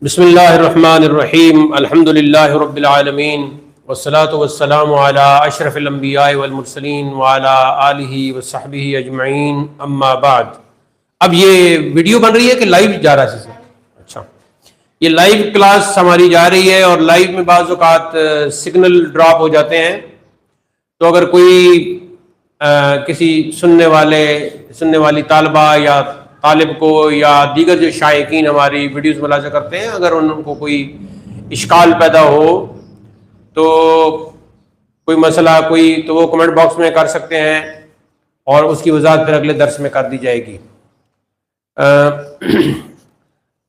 بسم اللہ الرحمن الرحیم الحمد للہ رب العالمین والصلاة والسلام علی اشرف الانبیاء والمرسلین وعلی آلہ وصحبہ اجمعین اما بعد۔ اب یہ ویڈیو بن رہی ہے کہ لائیو جا رہا ہے اسے؟ اچھا، یہ لائیو کلاس ہماری جا رہی ہے اور لائیو میں بعض اوقات سگنل ڈراپ ہو جاتے ہیں، تو اگر کوئی کسی سننے والی طالبہ یا طالب کو یا دیگر جو شائقین ہماری ویڈیوز ملاحظہ کرتے ہیں، اگر ان کو کوئی اشکال پیدا ہو تو کوئی مسئلہ تو وہ کمنٹ باکس میں کر سکتے ہیں اور اس کی وضاحت پھر اگلے درس میں کر دی جائے گی۔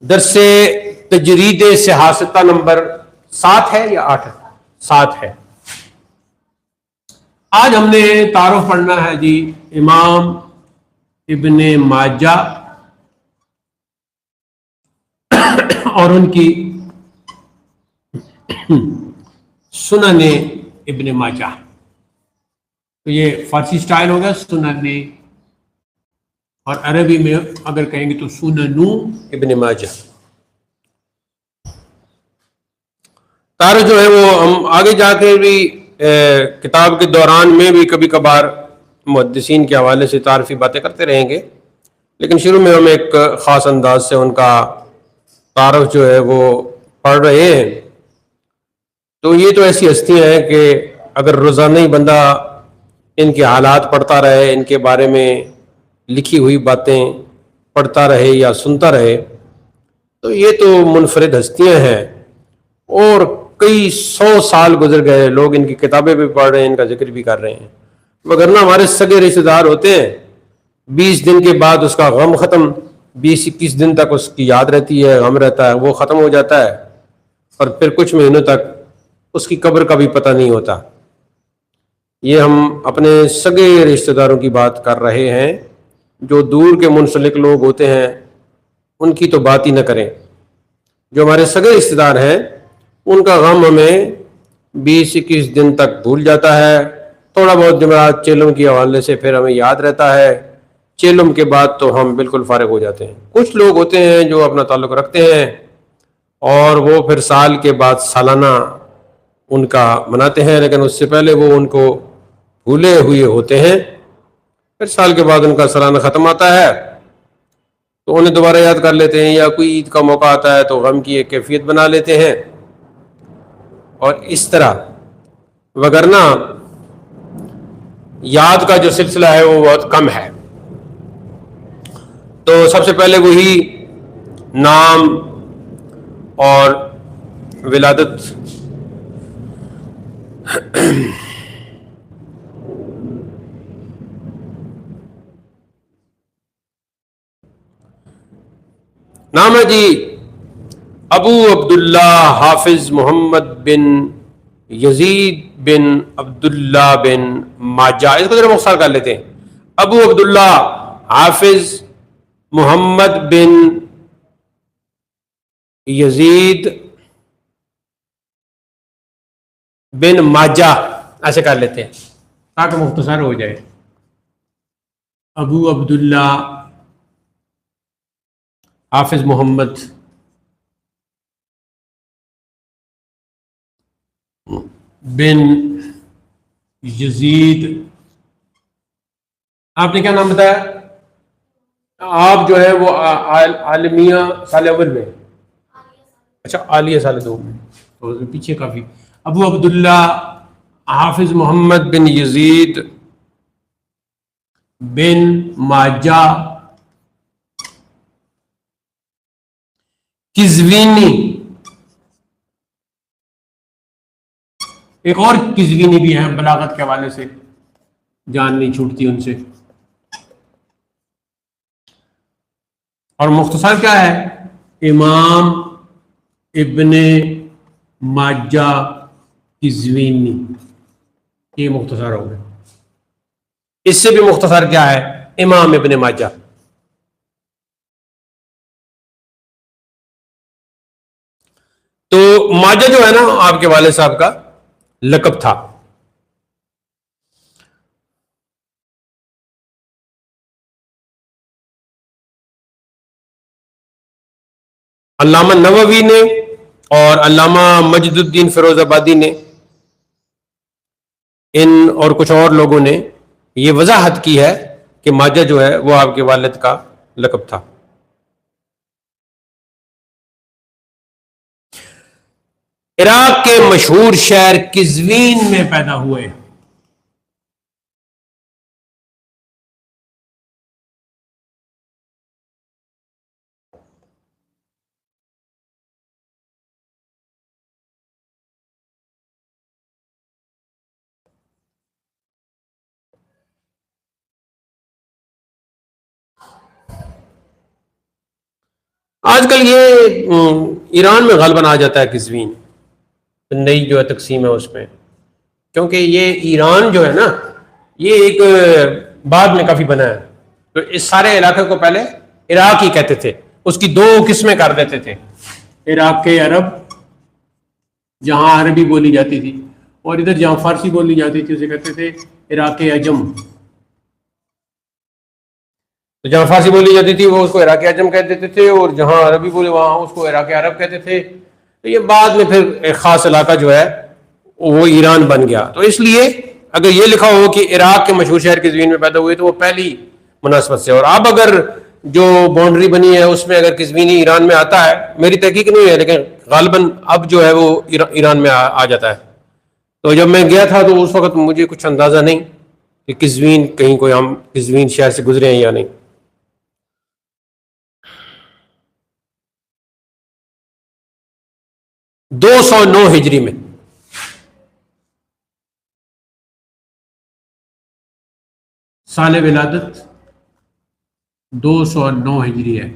درس تجرید صحاستہ نمبر 7 ہے یا 8 ہے؟ 7 ہے۔ آج ہم نے تعارف پڑھنا ہے جی امام ابن ماجہ اور ان کی سنن ابن ماجہ۔ تو یہ فارسی سٹائل ہوگا سنن، اور عربی میں اگر کہیں گے تو سننو ابن ماجہ۔ تعارف جو ہے وہ ہم آگے جا کے بھی کتاب کے دوران میں بھی کبھی کبھار محدثین کے حوالے سے تعارفی باتیں کرتے رہیں گے، لیکن شروع میں ہم ایک خاص انداز سے ان کا تعارف جو ہے وہ پڑھ رہے ہیں۔ تو یہ تو ایسی ہستیاں ہیں کہ اگر روزانہ ہی بندہ ان کے حالات پڑھتا رہے، ان کے بارے میں لکھی ہوئی باتیں پڑھتا رہے یا سنتا رہے، تو یہ تو منفرد ہستیاں ہیں اور کئی 100 سال گزر گئے، لوگ ان کی کتابیں بھی پڑھ رہے ہیں، ان کا ذکر بھی کر رہے ہیں۔ وگرنہ ہمارے سگے رشتہ دار ہوتے ہیں، 20 دن کے بعد اس کا غم ختم، 20-21 دن تک اس کی یاد رہتی ہے، غم رہتا ہے، وہ ختم ہو جاتا ہے، اور پھر کچھ مہینوں تک اس کی قبر کا بھی پتہ نہیں ہوتا۔ یہ ہم اپنے سگے رشتہ داروں کی بات کر رہے ہیں، جو دور کے منسلک لوگ ہوتے ہیں ان کی تو بات ہی نہ کریں۔ جو ہمارے سگے رشتہ دار ہیں ان کا غم ہمیں 20-21 دن تک بھول جاتا ہے، تھوڑا بہت جمعرات چیلم کے حوالے سے پھر ہمیں یاد رہتا ہے، چیلم کے بعد تو ہم بالکل فارغ ہو جاتے ہیں۔ کچھ لوگ ہوتے ہیں جو اپنا تعلق رکھتے ہیں اور وہ پھر سال کے بعد سالانہ ان کا مناتے ہیں، لیکن اس سے پہلے وہ ان کو بھولے ہوئے ہوتے ہیں۔ پھر سال کے بعد ان کا سالانہ ختم آتا ہے تو انہیں دوبارہ یاد کر لیتے ہیں، یا کوئی عید کا موقع آتا ہے تو غم کی ایک کیفیت بنا لیتے ہیں، اور اس طرح۔ وگرنہ یاد کا جو سلسلہ ہے وہ بہت کم ہے۔ تو سب سے پہلے وہی نام اور ولادت۔ نام ہے جی ابو عبداللہ حافظ محمد بن یزید بن عبداللہ بن ماجہ۔ اس کو ذرا مختصر کر لیتے ہیں، ابو عبداللہ حافظ محمد بن یزید بن ماجہ، ایسے کر لیتے ہیں تاکہ مختصر ہو جائے۔ ابو عبداللہ حافظ محمد بن یزید۔ آپ نے کیا نام بتایا؟ آپ جو ہے وہ عالمیہ سال اول میں، اچھا عالیہ سال 2 میں، تو پیچھے کافی۔ ابو عبداللہ حافظ محمد بن یزید بن ماجہ قزوینی۔ ایک اور قزوینی بھی ہے، بلاغت کے حوالے سے جان نہیں چھوٹتی ان سے۔ اور مختصر کیا ہے؟ امام ابن ماجہ قزوینی، یہ مختصر ہو گیا۔ اس سے بھی مختصر کیا ہے؟ امام ابن ماجہ۔ تو ماجہ جو ہے نا آپ کے والد صاحب کا لقب تھا۔ علامہ نووی نے اور علامہ مجد الدین فیروز آبادی نے ان اور کچھ اور لوگوں نے یہ وضاحت کی ہے کہ ماجہ جو ہے وہ آپ کے والد کا لقب تھا۔ عراق کے مشہور شہر قزوین میں پیدا ہوئے۔ آج کل یہ ایران میں غالباً آ جاتا ہے قزوین، نئی جو ہے تقسیم ہے اس میں، کیونکہ یہ ایران جو ہے نا یہ ایک بعد میں کافی بنا ہے، تو اس سارے علاقے کو پہلے عراق ہی کہتے تھے، اس کی دو قسمیں کر دیتے تھے، عراق کے عرب جہاں عربی بولی جاتی تھی، اور ادھر جہاں فارسی بولی جاتی تھی اسے کہتے تھے عراق عجم۔ تو جہاں فارسی بولی جاتی تھی وہ اس کو عراق عجم کہہ دیتے تھے، اور جہاں عربی بولی وہاں اس کو عراق عرب کہتے تھے۔ تو یہ بعد میں پھر ایک خاص علاقہ جو ہے وہ ایران بن گیا۔ تو اس لیے اگر یہ لکھا ہو کہ عراق کے مشہور شہر قزوین میں پیدا ہوئے تو وہ پہلی مناسبت سے، اور اب اگر جو باؤنڈری بنی ہے اس میں اگر قزوین ایران میں آتا ہے، میری تحقیق نہیں ہے لیکن غالباً اب جو ہے وہ ایران میں آ جاتا ہے۔ تو جب میں گیا تھا تو اس وقت مجھے کچھ اندازہ نہیں کہ قزوین کہیں کوئی ہم قزوین شہر سے گزرے ہیں یا نہیں۔ 209 ہجری میں سال ولادت 209 ہجری ہے۔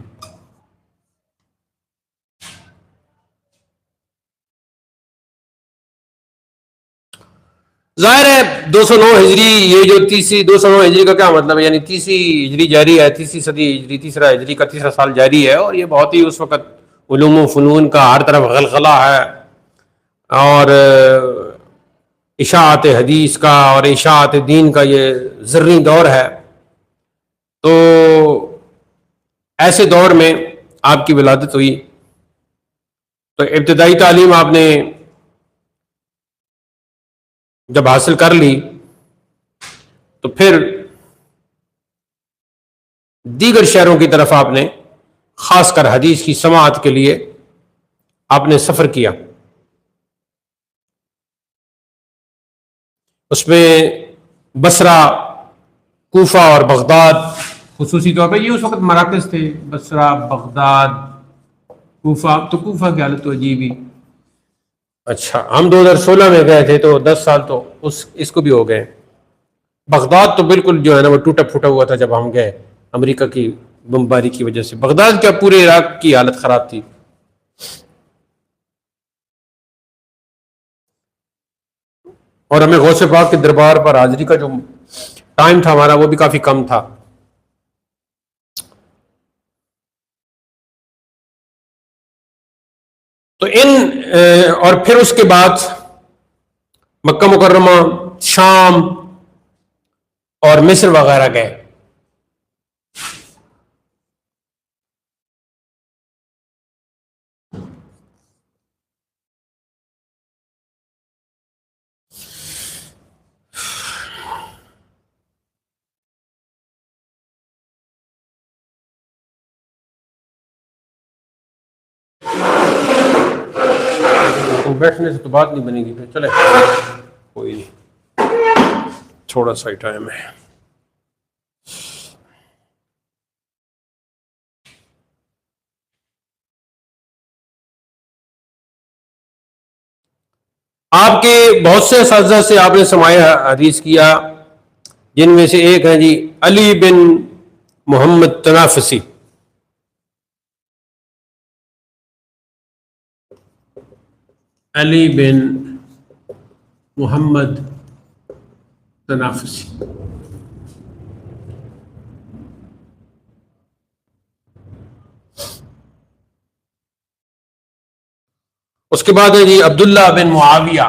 ظاہر ہے 209 ہجری، یہ جو تیسری 209 ہجری کا کیا مطلب ہے، یعنی تیسری ہجری جاری ہے، تیسری صدی ہجری، تیسرا ہجری کا تیسرا سال جاری ہے، اور یہ بہت ہی اس وقت علوم و فنون کا ہر طرف غلغلہ ہے، اور اشاعت حدیث کا اور اشاعت دین کا یہ زرعی دور ہے۔ تو ایسے دور میں آپ کی ولادت ہوئی، تو ابتدائی تعلیم آپ نے جب حاصل کر لی تو پھر دیگر شہروں کی طرف آپ نے خاص کر حدیث کی سماعت کے لیے آپ نے سفر کیا۔ اس میں بصرہ، کوفہ اور بغداد خصوصی طور پہ، یہ اس وقت مراکز تھے، بصرہ، بغداد، کوفہ۔ تو کوفہ کی حالت تو عجیب ہی، اچھا ہم 2016 میں گئے تھے تو 10 سال تو اس کو بھی ہو گئے۔ بغداد تو بالکل جو ہے نا وہ ٹوٹا پھوٹا ہوا تھا جب ہم گئے، امریکہ کی بمباری کی وجہ سے۔ بغداد کیا پورے عراق کی حالت خراب تھی۔ اور ہمیں غوث پاک کے دربار پر حاضری کا جو ٹائم تھا ہمارا وہ بھی کافی کم تھا۔ تو اور پھر اس کے بعد مکہ مکرمہ، شام اور مصر وغیرہ گئے۔ بیٹھنے سے تو بات نہیں بنے گی، پھر چلے کوئی نہیں، تھوڑا سا ہی ٹائم ہے۔ آپ کے بہت سے اساتذہ سے آپ نے سماع حدیث کیا، جن میں سے ایک ہے جی علی بن محمد تنافسی۔ علی بن محمد تنافسی۔ اس کے بعد ہے جی عبداللہ بن معاویہ۔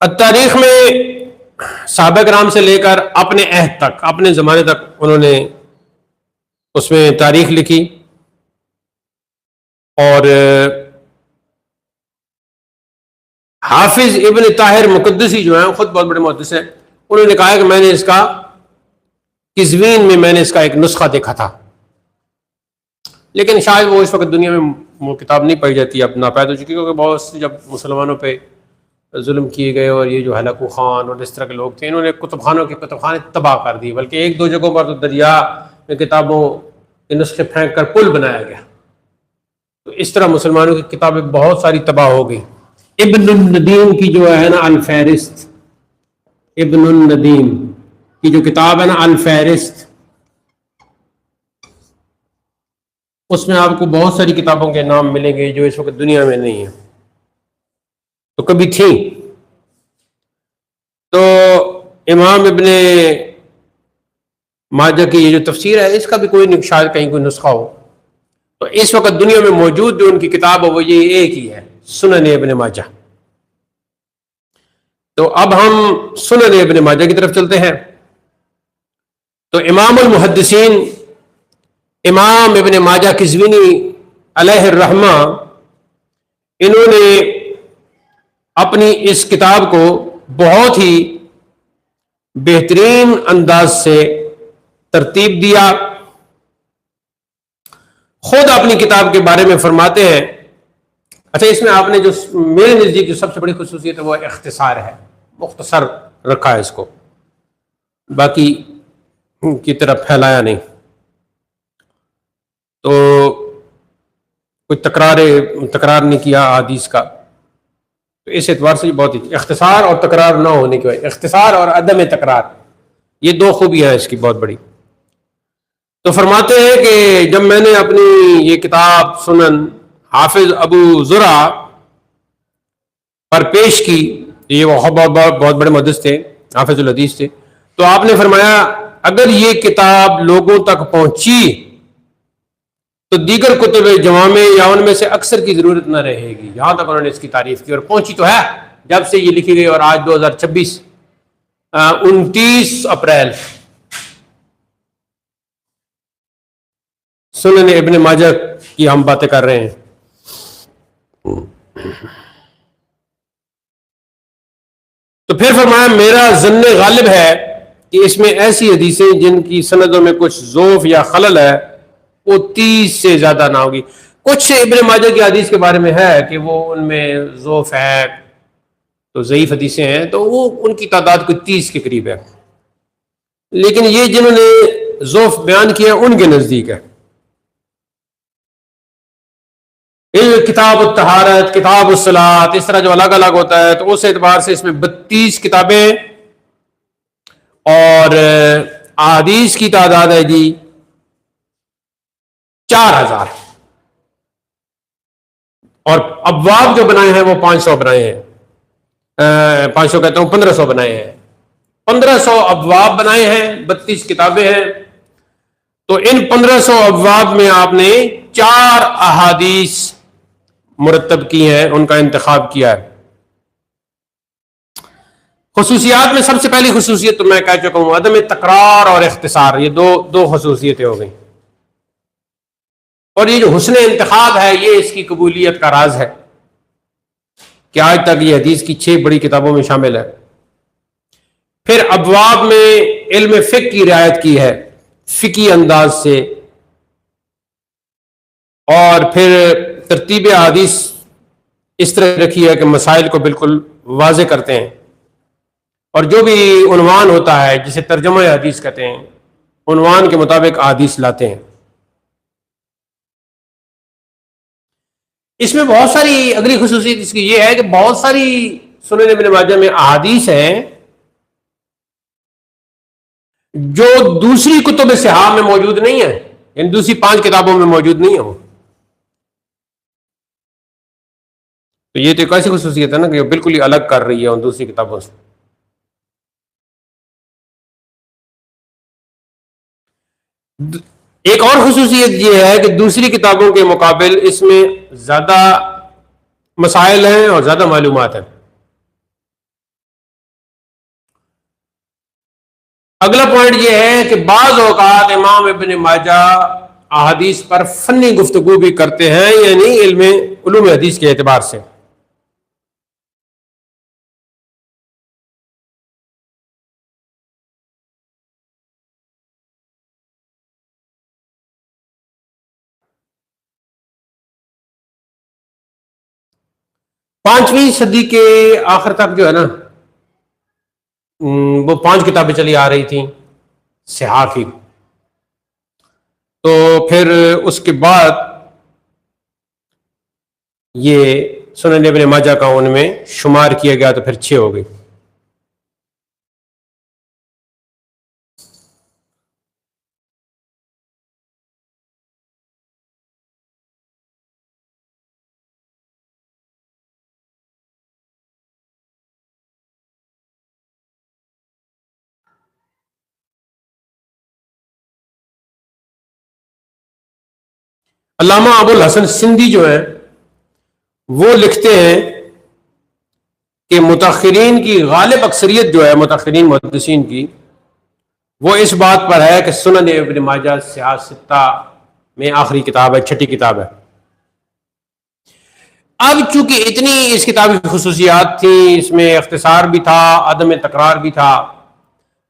تاریخ میں صحابہ کرام سے لے کر اپنے عہد تک، اپنے زمانے تک انہوں نے اس میں تاریخ لکھی، اور حافظ ابن طاہر مقدسی جو ہیں، خود بہت بڑے محدث ہیں، انہوں نے کہا کہ میں نے اس کا قزوین میں میں نے اس کا ایک نسخہ دیکھا تھا، لیکن شاید وہ اس وقت دنیا میں وہ کتاب نہیں پائی جاتی، اب ناپید ہو چکی، کیونکہ بہت سے جب مسلمانوں پہ ظلم کیے گئے، اور یہ جو ہلاکو خان اور اس طرح کے لوگ تھے، انہوں نے کتب خانے تباہ کر دی، بلکہ ایک دو جگہوں پر تو دریا میں کتابوں کے نسخے پھینک کر پل بنایا گیا، تو اس طرح مسلمانوں کی کتابیں بہت ساری تباہ ہو گئی۔ ابن الندیم کی جو ہے نا الفہرست، ابن الندیم کی جو کتاب ہے نا الفہرست، اس میں آپ کو بہت ساری کتابوں کے نام ملیں گے جو اس وقت دنیا میں نہیں ہیں، تو کبھی تھیں۔ تو امام ابن ماجہ کی یہ جو تفسیر ہے، اس کا بھی کوئی شاید کہیں کوئی نسخہ ہو، تو اس وقت دنیا میں موجود جو ان کی کتاب ہے وہ یہ ایک ہی ہے، سنن ابن ماجہ۔ تو اب ہم سنن ابن ماجہ کی طرف چلتے ہیں۔ تو امام المحدثین امام ابن ماجہ قزوینی علیہ الرحمہ، انہوں نے اپنی اس کتاب کو بہت ہی بہترین انداز سے ترتیب دیا۔ خود اپنی کتاب کے بارے میں فرماتے ہیں، اچھا اس میں آپ نے جو میرے نزدیک جو سب سے بڑی خصوصیت ہے وہ اختصار ہے، مختصر رکھا ہے اس کو، باقی کی طرف پھیلایا نہیں، تو کوئی تکرار نہیں کیا حدیث کا، تو اس اعتبار سے بہت ہی اختصار اور تکرار نہ ہونے کی وجہ، اختصار اور عدم تکرار، یہ دو خوبیاں ہیں اس کی بہت بڑی۔ تو فرماتے ہیں کہ جب میں نے اپنی یہ کتاب سنن حافظ ابو زرع پر پیش کی، یہ بہت بڑے محدث تھے، حافظ الحدیث تھے، تو آپ نے فرمایا اگر یہ کتاب لوگوں تک پہنچی تو دیگر کتب جوامع یا ان میں سے اکثر کی ضرورت نہ رہے گی۔ یہاں تک انہوں نے اس کی تعریف کی، اور پہنچی تو ہے جب سے یہ لکھی گئی، اور آج 2026 29 اپریل سنن ابن ماجہ کی ہم باتیں کر رہے ہیں۔ تو پھر فرمایا میرا ظن غالب ہے کہ اس میں ایسی حدیثیں جن کی سندوں میں کچھ ضعف یا خلل ہے وہ 30 سے زیادہ نہ ہوگی۔ کچھ ابن ماجہ کی حدیث کے بارے میں ہے کہ وہ ان میں ضعف ہے، تو ضعیف حدیثیں ہیں، تو وہ ان کی تعداد کوئی 30 کے قریب ہے، لیکن یہ جنہوں نے ضعف بیان کیا ان کے نزدیک ہے۔ کتاب الطہارت، کتاب الصلاۃ، اس طرح جو الگ الگ ہوتا ہے، تو اس اعتبار سے اس میں 32 کتابیں، اور احادیث کی تعداد ہے جی 4000، اور ابواب جو بنائے ہیں وہ 500 بنائے ہیں، 500 کہتا ہوں 1500 بنائے ہیں، 1500 ابواب بنائے ہیں، 32 کتابیں ہیں، تو ان 1500 ابواب میں آپ نے 4 احادیث مرتب کی ہیں، ان کا انتخاب کیا ہے۔ خصوصیات میں سب سے پہلی خصوصیت تو میں کہہ چکا ہوں، عدم تکرار اور اختصار، یہ دو خصوصیتیں ہو گئیں، اور یہ جو حسن انتخاب ہے یہ اس کی قبولیت کا راز ہے کہ آج تک یہ حدیث کی 6 بڑی کتابوں میں شامل ہے۔ پھر ابواب میں علم فقہ کی رعایت کی ہے فقہی انداز سے، اور پھر ترتیب احادیث اس طرح رکھی ہے کہ مسائل کو بالکل واضح کرتے ہیں، اور جو بھی عنوان ہوتا ہے جسے ترجمہ حدیث کہتے ہیں، عنوان کے مطابق احادیث لاتے ہیں۔ اس میں بہت ساری اگلی خصوصیت اس کی یہ ہے کہ بہت ساری سنن ابن ماجہ میں احادیث ہیں جو دوسری کتب صحاح میں موجود نہیں ہیں، یعنی دوسری 5 کتابوں میں موجود نہیں ہیں وہ۔ تو یہ تو ایک ایسی خصوصیت ہے نا کہ بالکل ہی الگ کر رہی ہے ان دوسری کتابوں سے۔ ایک اور خصوصیت یہ ہے کہ دوسری کتابوں کے مقابل اس میں زیادہ مسائل ہیں اور زیادہ معلومات ہیں۔ اگلا پوائنٹ یہ ہے کہ بعض اوقات امام ابن ماجہ احادیث پر فنی گفتگو بھی کرتے ہیں، یعنی علوم حدیث کے اعتبار سے۔ پانچویں صدی کے آخر تک جو ہے نا، وہ 5 کتابیں چلی آ رہی تھیں صحاح کی، تو پھر اس کے بعد یہ سنن ابن ماجہ کا ان میں شمار کیا گیا تو پھر 6 ہو گئی۔ علامہ ابو الحسن سندھی جو ہیں وہ لکھتے ہیں کہ متاخرین کی غالب اکثریت جو ہے، متاخرین محدثین کی، وہ اس بات پر ہے کہ سنن ابن ماجہ صحاح ستہ میں آخری کتاب ہے، 6ٹھی کتاب ہے۔ اب چونکہ اتنی اس کتاب کی خصوصیات تھیں، اس میں اختصار بھی تھا، عدم تکرار بھی تھا،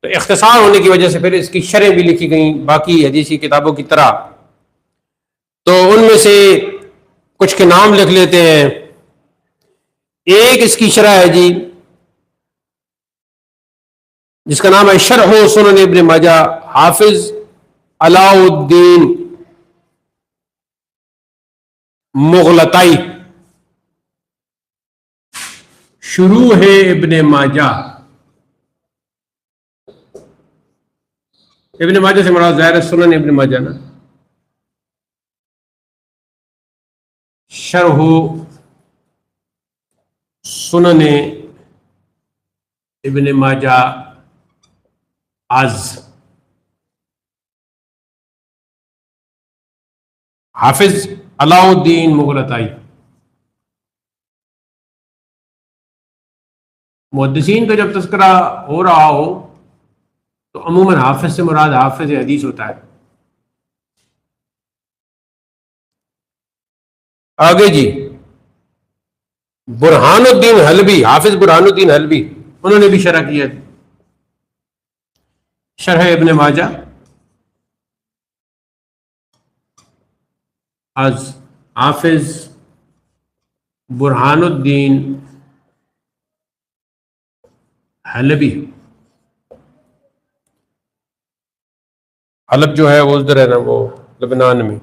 تو اختصار ہونے کی وجہ سے پھر اس کی شرح بھی لکھی گئیں باقی حدیثی کتابوں کی طرح۔ تو ان میں سے کچھ کے نام لکھ لیتے ہیں۔ ایک اس کی شرح ہے جی، جس کا نام ہے شرح سنن ابن ماجہ، حافظ علاء الدین مغلطائی، شروع ہے ابن ماجہ۔ ابن ماجہ سے مراد ظاہر ہے سنن ابن ماجہ نا۔ شرح سنن ابن ماجہ از حافظ علاء الدین مغلطائی۔ محدثین کا جب تذکرہ ہو رہا ہو تو عموماً حافظ سے مراد حافظ حدیث ہوتا ہے۔ آگے جی، برہان الدین حلبی، حافظ برہان الدین حلبی، انہوں نے بھی شرح کی ہے، شرح ابن ماجہ از حافظ برہان الدین حلبی۔ حلب جو ہے وہ ادھر ہے نا، وہ لبنان میں،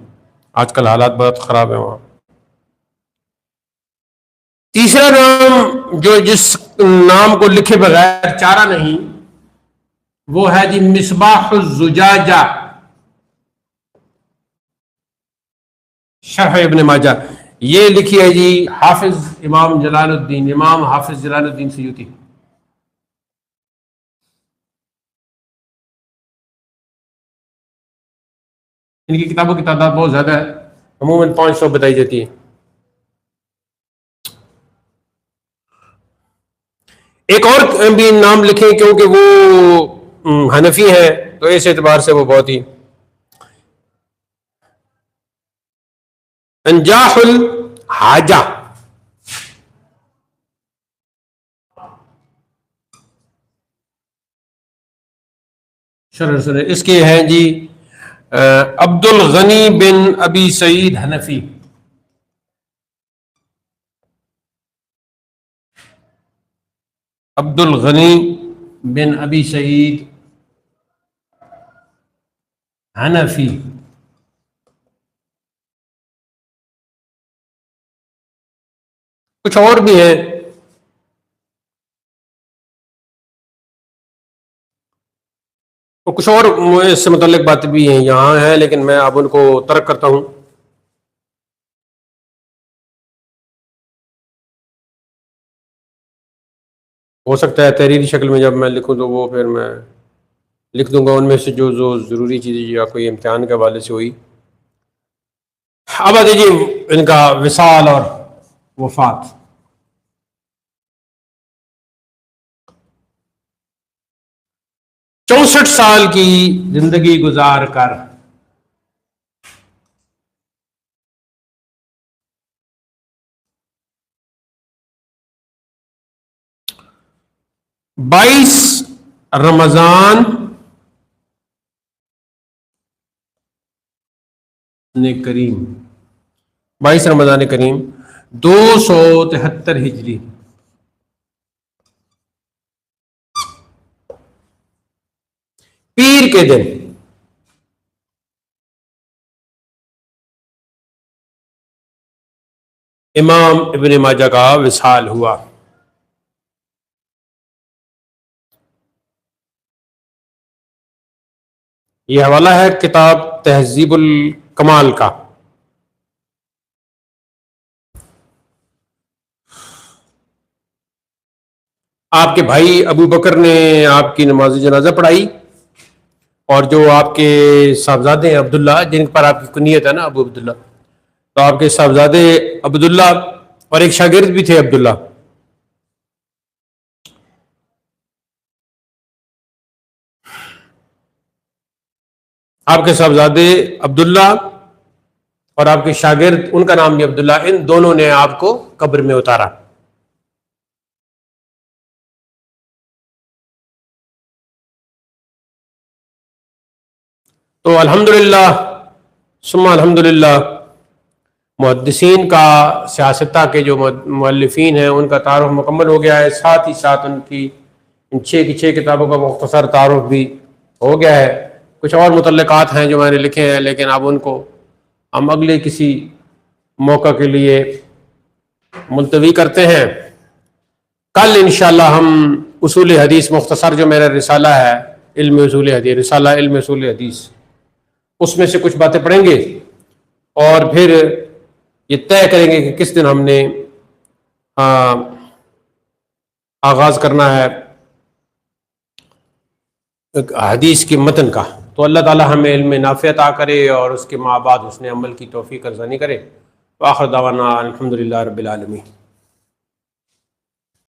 آج کل حالات بہت خراب ہیں وہاں۔ تیسرا نام جو جس نام کو لکھے بغیر چارہ نہیں، وہ ہے جی مصباح الزجاجہ، شرح ابن ماجہ۔ یہ لکھی ہے جی حافظ امام جلال الدین، امام حافظ جلال الدین سیوطی۔ ان کی کتابوں کی تعداد بہت زیادہ ہے، عموماً 500 بتائی جاتی ہے۔ ایک اور بھی نام لکھیں کیونکہ وہ حنفی ہیں تو اس اعتبار سے وہ بہت ہی، انجاح الحاجہ، شرح اس کے ہیں جی عبد الغنی بن ابی سعید حنفی۔ عبد الغنی بن ابی سعید حنفی۔ کچھ اور بھی ہیں، کچھ اور اس سے متعلق باتیں بھی ہیں یہاں ہیں، لیکن میں اب ان کو ترک کرتا ہوں۔ ہو سکتا ہے تحریری شکل میں جب میں لکھوں تو وہ پھر میں لکھ دوں گا ان میں سے جو ضروری چیزیں یا کوئی امتحان کے حوالے سے ہوئی۔ اب آتے جی ان کا وصال اور وفات۔ 64 سال کی زندگی گزار کر 22 رمضان کریم 22 رمضان کریم 273 ہجری پیر کے دن امام ابن ماجہ کا وصال ہوا۔ یہ حوالہ ہے کتاب تہذیب الکمال کا۔ آپ کے بھائی ابو بکر نے آپ کی نماز جنازہ پڑھائی، اور جو آپ کے صاحبزادے ہیں عبداللہ، جن پر آپ کی کنیت ہے نا ابو عبداللہ، تو آپ کے صاحبزادے عبداللہ اور ایک شاگرد بھی تھے عبداللہ، آپ کے صاحبزادے عبداللہ اور آپ کے شاگرد، ان کا نام بھی عبداللہ، ان دونوں نے آپ کو قبر میں اتارا۔ تو الحمدللہ ثم الحمدللہ محدثین کا، سیاستہ کے جو مؤلفین ہیں، ان کا تعارف مکمل ہو گیا ہے، ساتھ ہی ساتھ ان کی ان 6 کی 6 کتابوں کا مختصر تعارف بھی ہو گیا ہے۔ کچھ اور متعلقات ہیں جو میں نے لکھے ہیں، لیکن اب ان کو ہم اگلے کسی موقع کے لیے ملتوی کرتے ہیں۔ کل انشاءاللہ ہم اصول حدیث مختصر جو میرا رسالہ ہے، علم اصول حدیث، رسالہ علم اصول حدیث، اس میں سے کچھ باتیں پڑھیں گے، اور پھر یہ طے کریں گے کہ کس دن ہم نے آغاز کرنا ہے حدیث کے متن کا۔ تو اللہ تعالی ہمیں علم نافع عطا کرے اور اس کے ماں بعد حسن عمل کی توفیق ارزانی کرے۔ وآخر دعوانا الحمدللہ رب العالمین۔